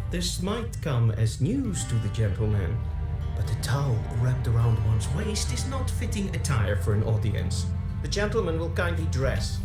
This might come as news to the gentleman, but the towel wrapped around one's waist is not fitting attire for an audience. The gentleman will kindly dress.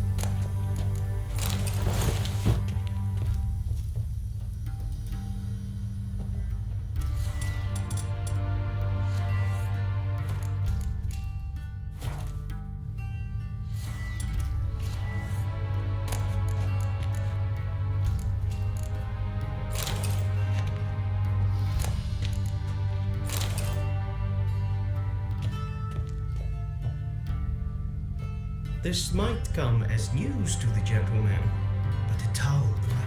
This might come as news to the gentleman, but the towel wrapped.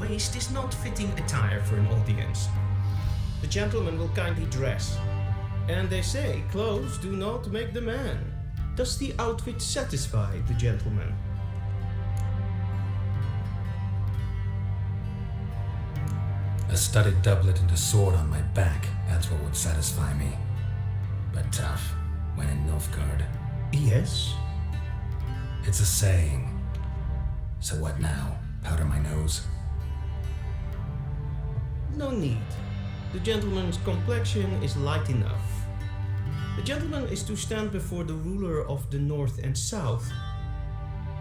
Waist is not fitting attire for an audience. The gentleman will kindly dress. And they say clothes do not make the man. Does the outfit satisfy the gentleman? A studded doublet and a sword on my back, that's what would satisfy me. But tough, when in Nilfgaard. Yes. It's a saying. So what now? Powder my nose? No need. The gentleman's complexion is light enough. The gentleman is to stand before the ruler of the North and South.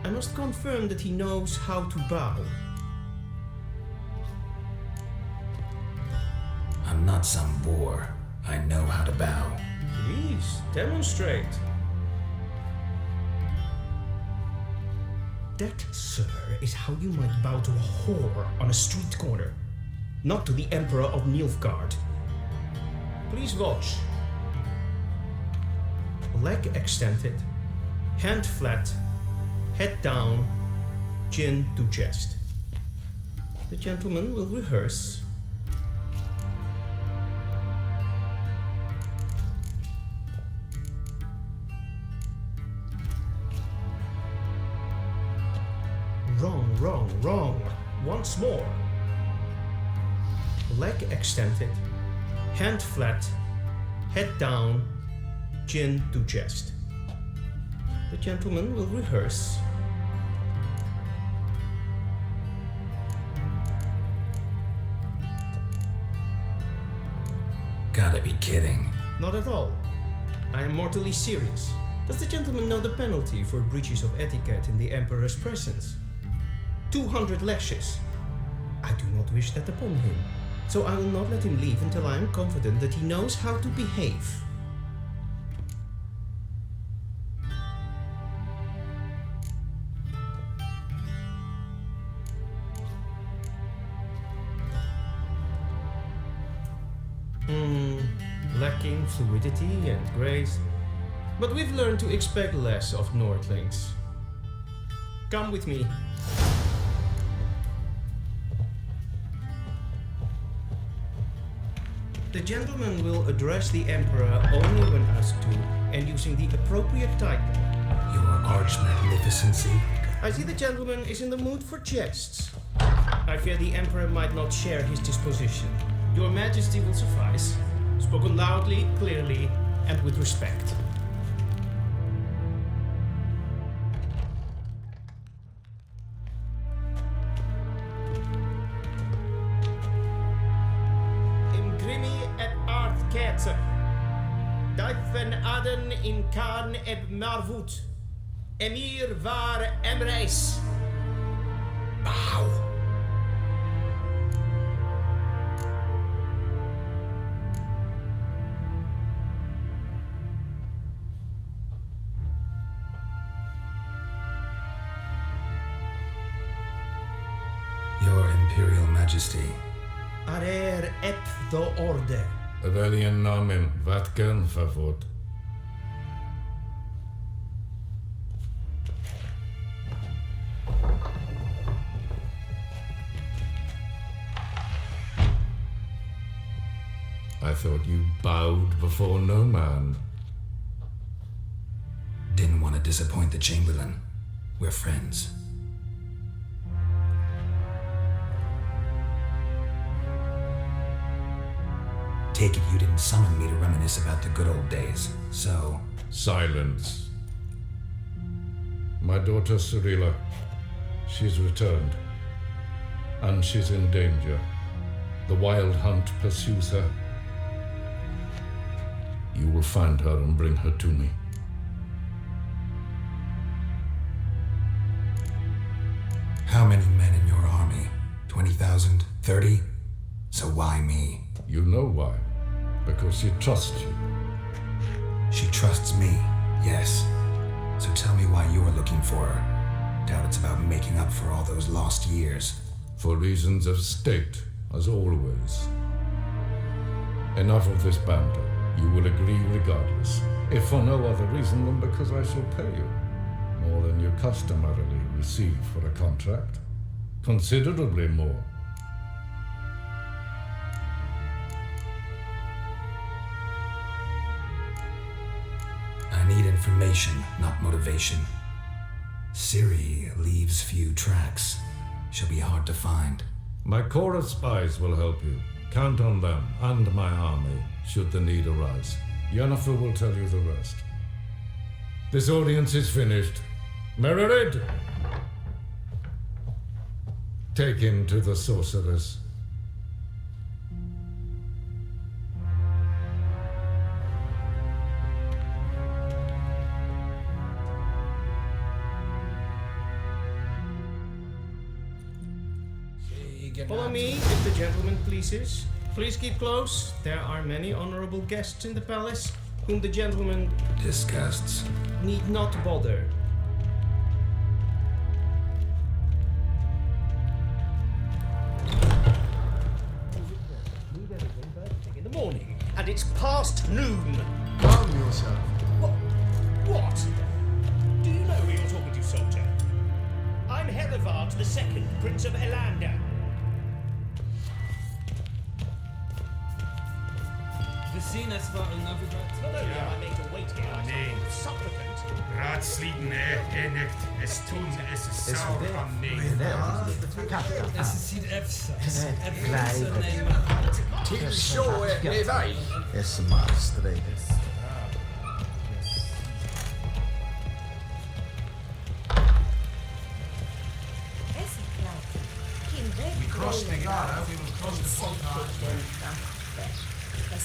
I must confirm that he knows how to bow. I'm not some boor. I know how to bow. Please, demonstrate. That, sir, is how you might bow to a whore on a street corner. Not to the Emperor of Nilfgaard. Please watch. Leg extended, hand flat, head down, chin to chest. The gentleman will rehearse. Wrong, wrong, wrong. Once more. Leg extended, hand flat, head down, chin to chest. The gentleman will rehearse. Gotta be kidding. Not at all. I am mortally serious. Does the gentleman know the penalty for breaches of etiquette in the Emperor's presence? 200 lashes. I do not wish that upon him. So I will not let him leave until I am confident that he knows how to behave. Lacking fluidity and grace. But we've learned to expect less of Nordlings. Come with me. The gentleman will address the Emperor only when asked to, and using the appropriate title. Your Arch Magnificency. I see the gentleman is in the mood for jests. I fear the Emperor might not share his disposition. Your Majesty will suffice. Spoken loudly, clearly, and with respect. Ketzer. Duifen aden in Khan eb Marvut. Emir var Emreis. Bow. Your Imperial Majesty. Arer ep do orde. Rebellion namen, Vatkan favot. I thought you bowed before no man. Didn't want to disappoint the Chamberlain. We're friends. Take it you didn't summon me to reminisce about the good old days, so... Silence. My daughter Cyrilla, she's returned. And she's in danger. The wild hunt pursues her. You will find her and bring her to me. How many men in your army? 20,000? 30? So why me? You know why. Because she trusts you. She trusts me, yes. So tell me why you're looking for her. Doubt it's about making up for all those lost years. For reasons of state, as always. Enough of this banter. You will agree regardless. If for no other reason than because I shall pay you. More than you customarily receive for a contract. Considerably more. I need information, not motivation. Ciri leaves few tracks. She'll be hard to find. My corps of spies will help you. Count on them and my army, should the need arise. Yennefer will tell you the rest. This audience is finished. Mererid! Take him to the sorceress. Follow me, if the gentleman pleases. Please keep close. There are many honorable guests in the palace, whom the gentleman Disgusts. need not bother. Leave everything first thing in the morning, and it's past noon. Calm yourself. What? Do you know who you're talking to, soldier? I'm Herivard II, Prince of Elander. Vecinas waren navigator. Not only am I made to wait here, I'm nee. a supplicant. Raadslieden nicht, es tun, es ist sauer am Nehmen. Es is hier EFSA. Till så är väg. We crossed the Gara, we will cross the Volta.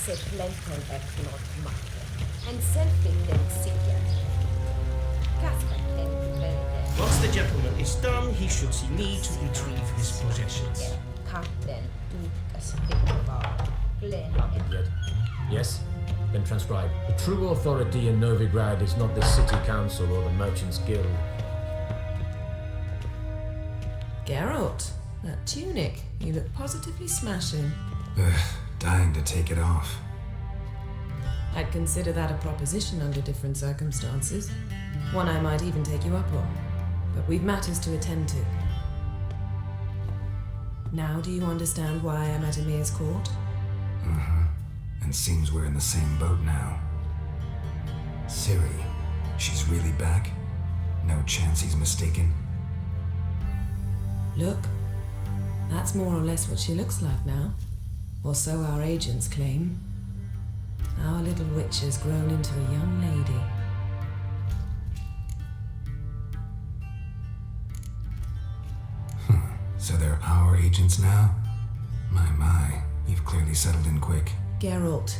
Sepulenten öppnat marken. En self-built city. Once the gentleman is done, he should see me to retrieve his possessions. Katten ukas fickvar. Yet. Yes? Then transcribe. The true authority in Novigrad is not the city council or the merchants' guild. Geralt, that tunic, you look positively smashing. Dying to take it off. I'd consider that a proposition under different circumstances. One I might even take you up on. But we've matters to attend to. Now do you understand why I'm at Emir's court? And seems we're in the same boat now. Ciri, she's really back? No chance he's mistaken? Look, that's more or less what she looks like now. Or so our agents claim. Our little witch has grown into a young lady. So they're our agents now? My, you've clearly settled in quick. Geralt,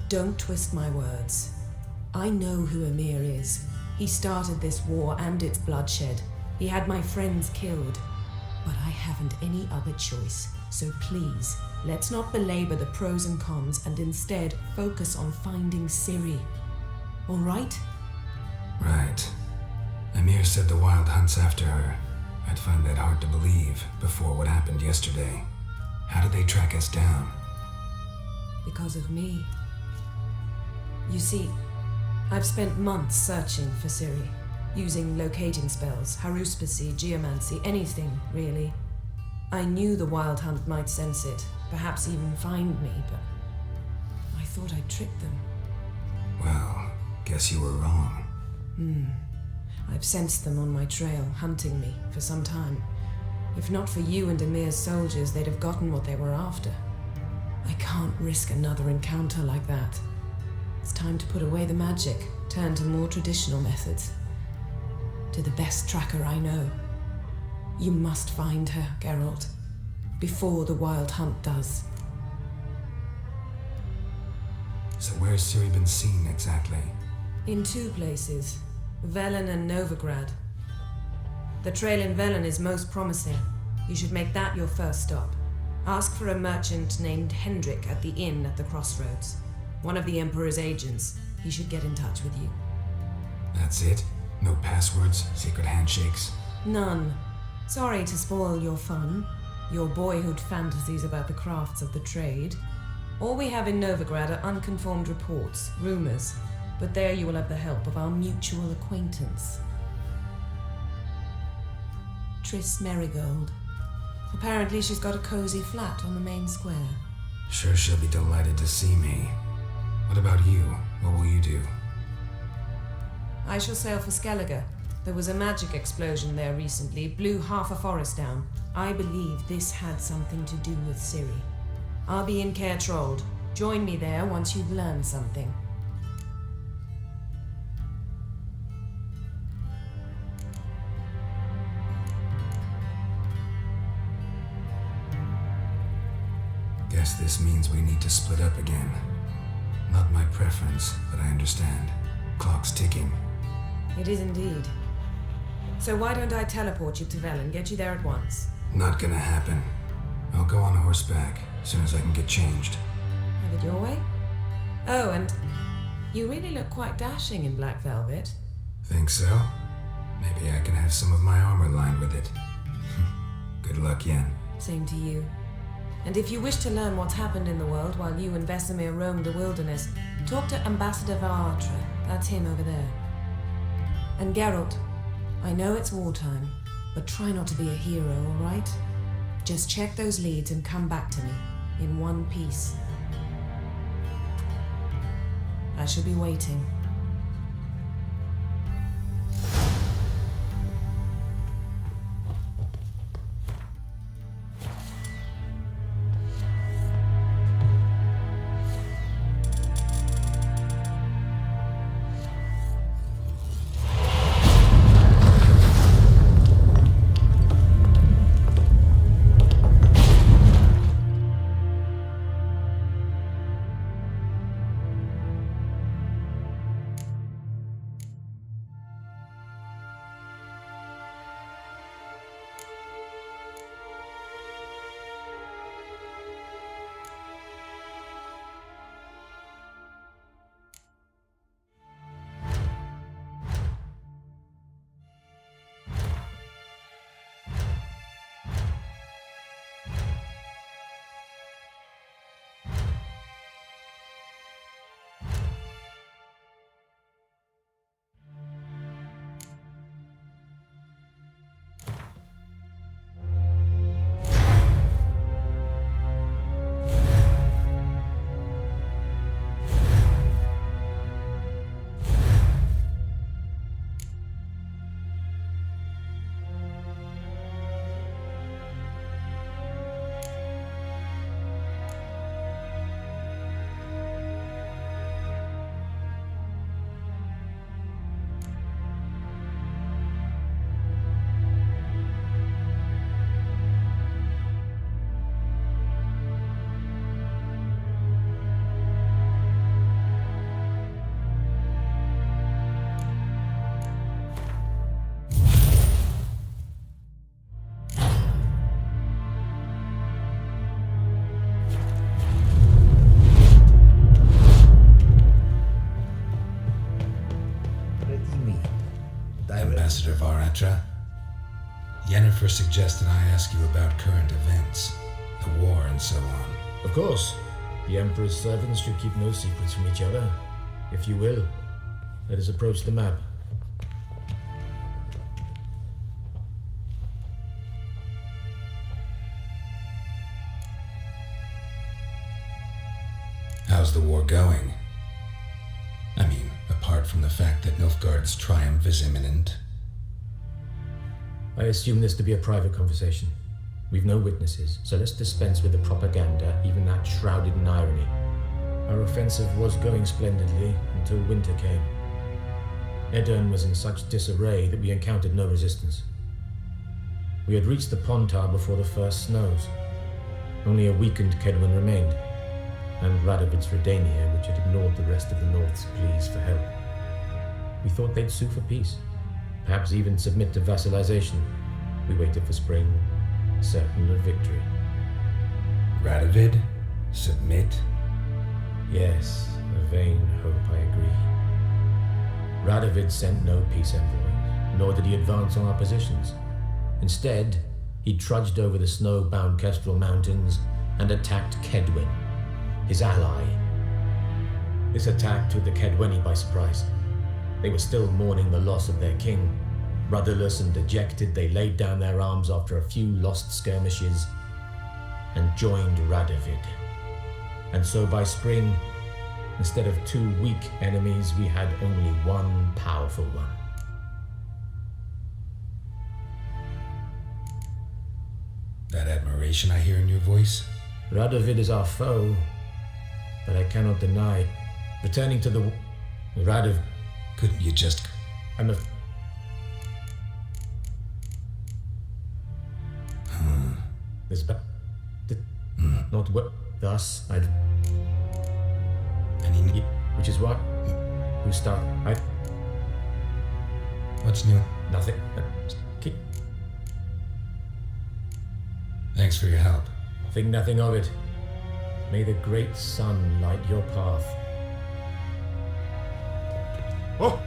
Don't twist my words. I know who Emir is. He started this war and its bloodshed. He had my friends killed. But I haven't any other choice. So please, let's not belabor the pros and cons and instead focus on finding Ciri. All right? Right. Emir said the Wild Hunt's after her. I'd find that hard to believe before what happened yesterday. How did they track us down? Because of me. You see, I've spent months searching for Ciri, using locating spells, haruspicy, geomancy, anything, really. I knew the Wild Hunt might sense it, perhaps even find me, but I thought I'd tricked them. Well, guess you were wrong. I've sensed them on my trail, hunting me, for some time. If not for you and Emir's soldiers, they'd have gotten what they were after. I can't risk another encounter like that. It's time to put away the magic, turn to more traditional methods. To the best tracker I know. You must find her, Geralt, before the Wild Hunt does. So where's Ciri been seen exactly? In 2 places, Velen and Novigrad. The trail in Velen is most promising. You should make that your first stop. Ask for a merchant named Hendrik at the inn at the crossroads. One of the Emperor's agents. He should get in touch with you. That's it? No passwords, secret handshakes? None. Sorry to spoil your fun, your boyhood fantasies about the crafts of the trade. All we have in Novigrad are unconfirmed reports, rumors, but there you will have the help of our mutual acquaintance. Triss Merigold. Apparently she's got a cozy flat on the main square. Sure she'll be delighted to see me. What about you? What will you do? I shall sail for Skellige. There was a magic explosion there recently, blew half a forest down. I believe this had something to do with Ciri. I'll be in Caer Trold. Join me there once you've learned something. Guess this means we need to split up again. Not my preference, but I understand. Clock's ticking. It is indeed. So why don't I teleport you to Velen, get you there at once? Not gonna happen. I'll go on horseback as soon as I can get changed. Have it your way? Oh, and you really look quite dashing in black velvet. Think so? Maybe I can have some of my armor lined with it. Good luck, Yen. Same to you. And if you wish to learn what's happened in the world while you and Vesemir roamed the wilderness, talk to Ambassador Vartre. That's him over there. And Geralt, I know it's wartime, but try not to be a hero, all right? Just check those leads and come back to me, in one piece. I shall be waiting. Ambassador Varatra. Yennefer suggested I ask you about current events, the war and so on. Of course. The Emperor's servants should keep no secrets from each other. If you will, let us approach the map. How's the war going? I mean, apart from the fact that Nilfgaard's triumph is imminent. I assume this to be a private conversation. We've no witnesses, so let's dispense with the propaganda, even that shrouded in irony. Our offensive was going splendidly until winter came. Edirne was in such disarray that we encountered no resistance. We had reached the Pontar before the first snows. Only a weakened Kedwen remained, and Radovid's Redania, which had ignored the rest of the North's pleas for help. We thought they'd sue for peace, perhaps even submit to vassalization. We waited for spring, certain of victory. Radovid? Submit? Yes, a vain hope, I agree. Radovid sent no peace envoy, nor did he advance on our positions. Instead, he trudged over the snow-bound Kestrel Mountains and attacked Kedwen, his ally. This attack took the Kedweni by surprise. They were still mourning the loss of their king. Rudderless and dejected, they laid down their arms after a few lost skirmishes and joined Radovid. And so by spring, instead of 2 weak enemies, we had only one powerful one. That admiration I hear in your voice? Radovid is our foe, but I cannot deny, returning to the Radov. Couldn't you just... I'm a... This not what... Thus, I'd... Any... Which is what? We start... What's new? Nothing. Keep... Thanks for your help. Think nothing of it. May the great sun light your path. Oh!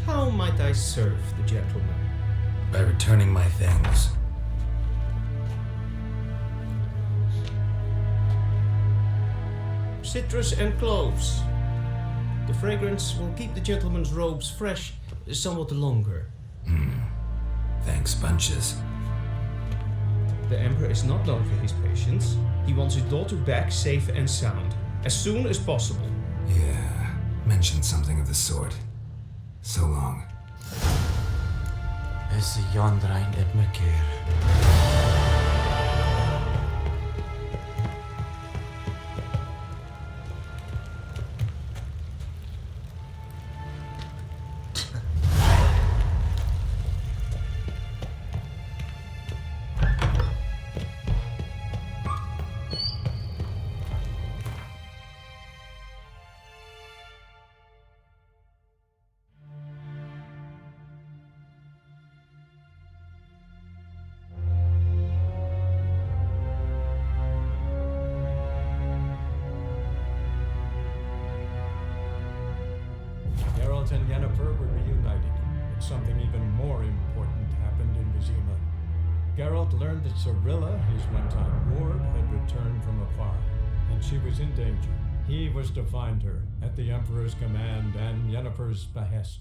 How might I serve the gentleman? By returning my things. Citrus and cloves. The fragrance will keep the gentleman's robes fresh somewhat longer. Thanks, bunches. The Emperor is not known for his patience. He wants his daughter back safe and sound, as soon as possible. Yeah, mentioned something of the sort. So long. Is Yondrain et Mekir. Geralt and Yennefer were reunited, but something even more important happened in Vizima. Geralt learned that Cirilla, his one-time ward, had returned from afar, and she was in danger. He was to find her, at the Emperor's command and Yennefer's behest.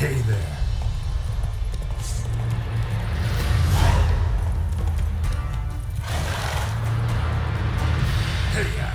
Hey there. Hey-ya.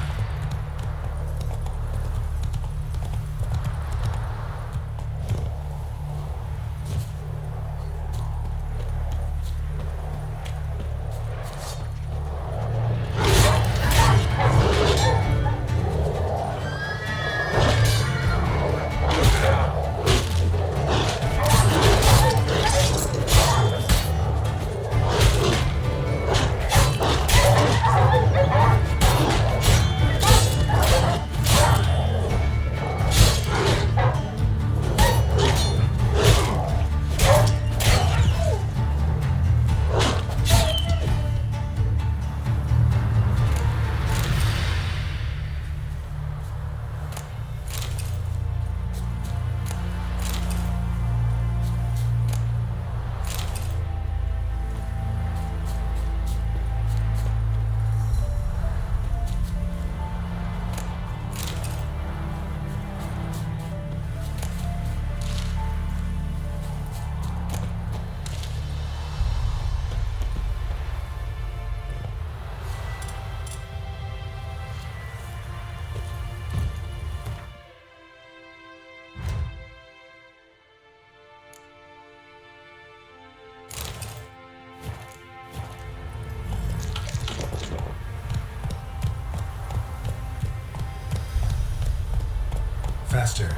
Faster.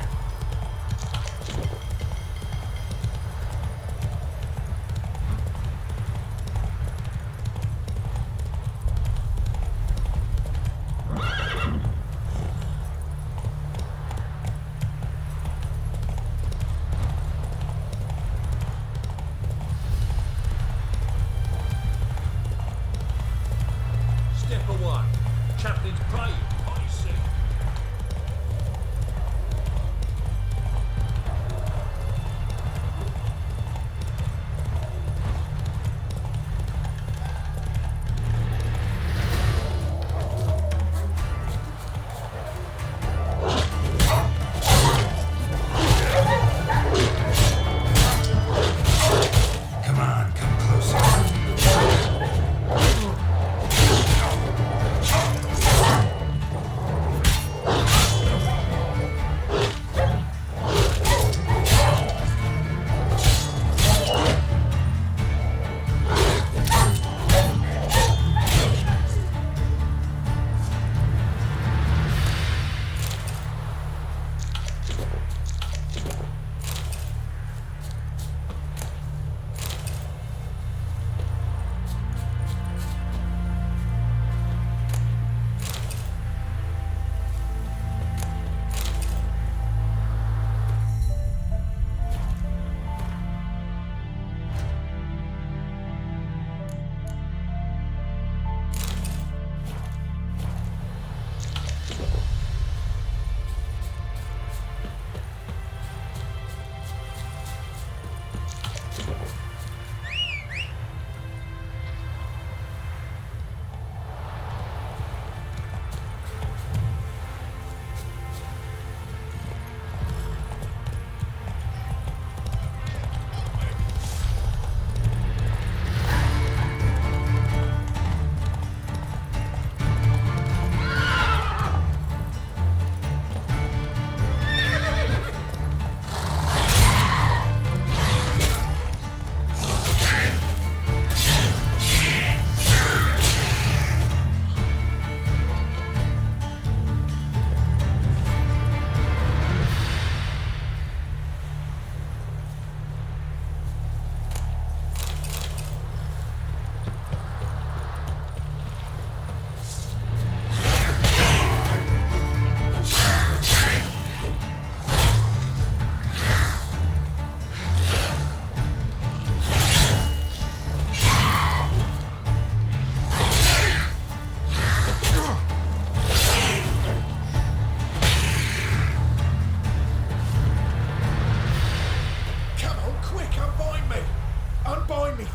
Step away. Chaplain's praying. I see. Come on, come closer.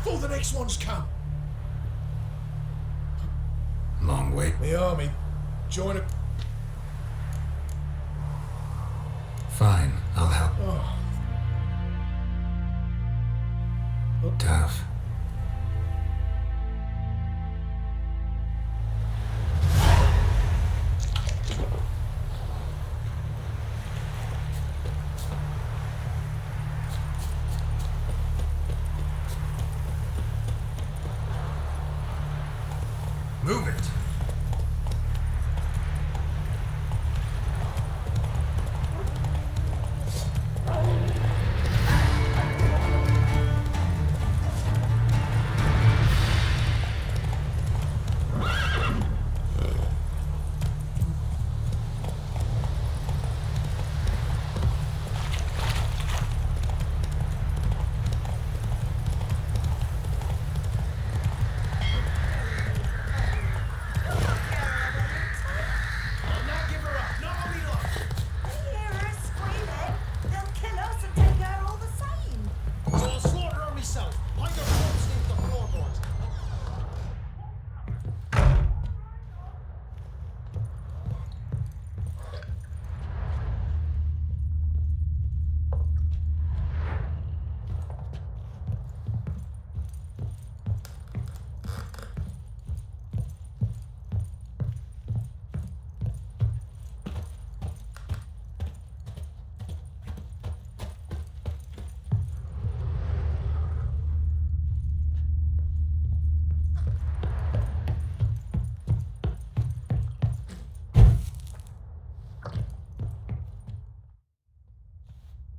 before the next ones come. Long wait. The army. Join a... Fine, I'll help. Oh. Tough. Move it.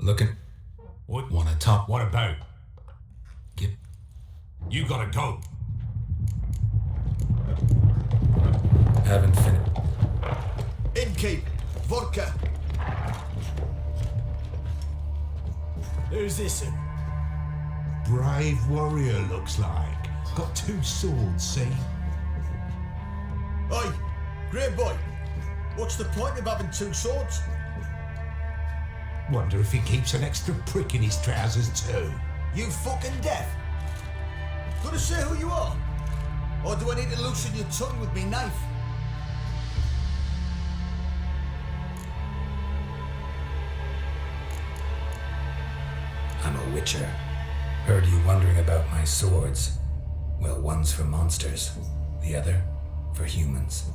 Looking. What? Want a top? What about? Get. You gotta go. Haven't finished. Innkeep. Vodka. Who's this? Brave warrior, looks like. Got 2 swords, see? Oi, great boy. What's the point of having 2 swords? Wonder if he keeps an extra prick in his trousers too. You fucking deaf? Gonna say who you are? Or do I need to loosen your tongue with me knife? I'm a witcher. Heard you wondering about my swords. Well, one's for monsters, the other for humans.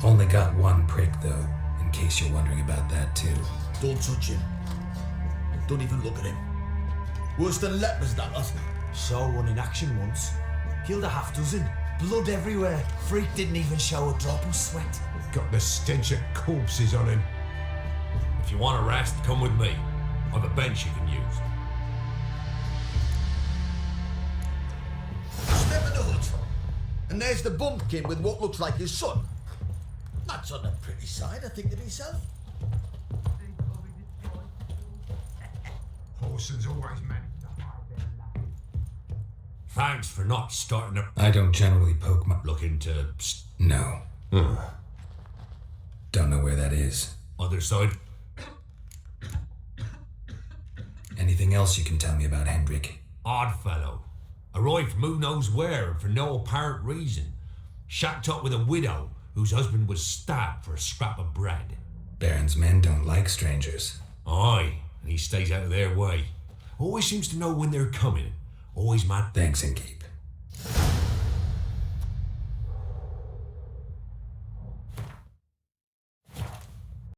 Only got 1 prick though, in case you're wondering about that too. Don't touch him. Don't even look at him. Worse than lepers, that lot. Saw one in action once. Killed a half dozen. Blood everywhere. Freak didn't even show a drop of sweat. Got the stench of corpses on him. If you want a rest, come with me. I've a bench you can use. Step in the hood. And there's the bumpkin with what looks like his son. That's on the pretty side, I think to myself. Horson's always managed to hide their luck. Thanks for not starting a... I don't generally poke my... Look into... No. Don't know where that is. Other side? Anything else you can tell me about Hendrik? Odd fellow. Arrived from who knows where and for no apparent reason. Shacked up with a widow whose husband was stabbed for a scrap of bread. Baron's men don't like strangers. Aye, and he stays out of their way. Always seems to know when they're coming. Always mad. Thanks, Innkeep.